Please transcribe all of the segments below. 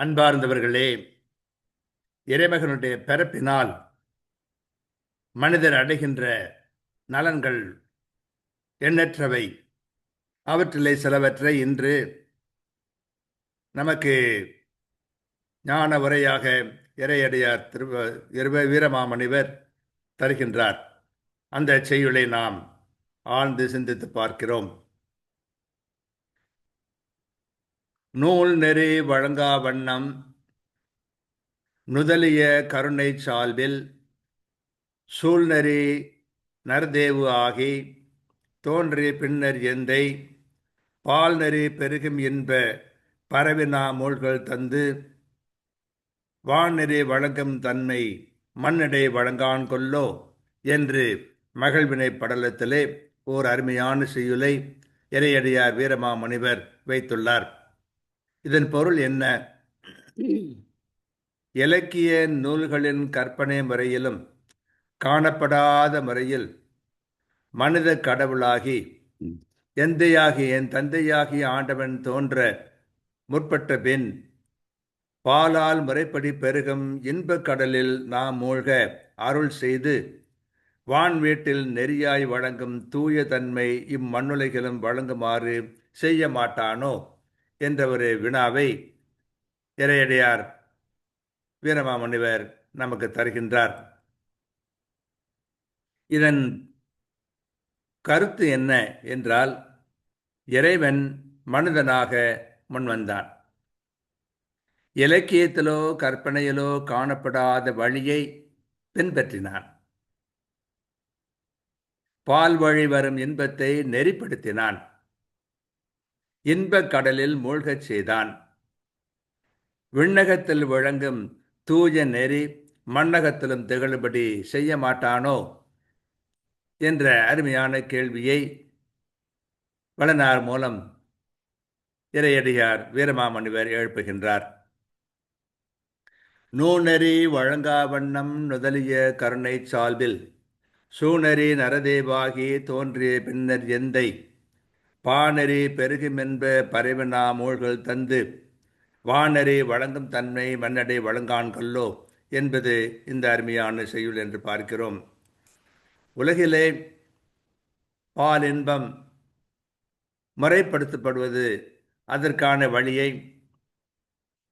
அன்பார்ந்தவர்களே, இறைமகனுடைய பிறப்பினால் மனிதர் அடைகின்ற நலன்கள் எண்ணற்றவை. அவற்றிலே சிலவற்றை இன்று நமக்கு ஞான உரையாக இறையடியார் வீரமாமுனிவர் தருகின்றார். அந்த செய்யுளை நாம் ஆழ்ந்து சிந்தித்து பார்க்கிறோம். நூல் நெறி வழங்கா வண்ணம் நுதலிய கருணை சால்பில் சூழ்நெறி நர்தேவு ஆகி தோன்றி பின்னர் எந்தை பால்நெறி பெருகும் இன்ப பரவினா மூழ்கள் தந்து வான்நெறி வழங்கும் தன்மை மண்ணடை வழங்கான் கொல்லோ என்று மகிழ்வினை படலத்திலே ஓர் அருமையான செய்யுளை இறையடியார் வீரமாமுனிவர் வைத்துள்ளார். இதன் பொருள் என்ன? இலக்கிய நூல்களின் கற்பனை முறையிலும் காணப்படாத முறையில் மனித கடவுளாகி எந்தையாகி என் தந்தையாகி ஆண்டவன் தோன்ற முற்பட்ட பின் பாலால் முறைப்படி பெருகும் இன்பக் கடலில் நாம் மூழ்க அருள் செய்து வான் வீட்டில் நெறியாய் வழங்கும் தூய தன்மை இம்மண்ணுலகிலும் வழங்குமாறு செய்ய மாட்டானோ என்ற ஒரு வினாவை இறையடியார் வீரமாமுனிவர் நமக்கு தருகின்றார். இதன் கருத்து என்ன என்றால், இறைவன் மனிதனாக முன்வந்தான். இலக்கியத்திலோ கற்பனையிலோ காணப்படாத வழியை பின்பற்றினான். பால் வழி வரும் இன்பத்தை நெறிப்படுத்தினான். இன்பக் கடலில் மூழ்கச் செய்தான். விண்ணகத்தில் வழங்கும் தூய நெறி மண்ணகத்திலும் திகழும்படி செய்ய மாட்டானோ என்ற அருமையான கேள்வியை வளனார் மூலம் இறையடியார் வீரமாமுனிவர் எழுப்புகின்றார். நூநெறி வழங்கா வண்ணம் நுதலிய கருணை சால்பில் சூநெறி நரதேவாகி தோன்றிய பின்னர் எந்தை பாநெறி பெருகுமென்ப பரவினா மூழ்கள் தந்து வானெறி வழங்கும் தன்மை மன்னடை வழங்கான் கொல்லோ என்பது இந்த அருமையான செய்யுள் என்று பார்க்கிறோம். உலகிலே பால் இன்பம் முறைப்படுத்தப்படுவது, அதற்கான வழியை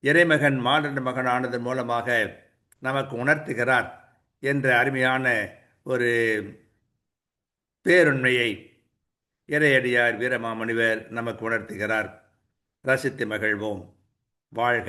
இறைமகன் மானிட மகனானதன் மூலமாக நமக்கு உணர்த்துகிறார் என்ற அருமையான ஒரு பேருண்மையை இறையடியார் வீரமாமுனிவர் நமக்கு உணர்த்துகிறார். ரசித்து மகிழ்வோம். வாழ்க.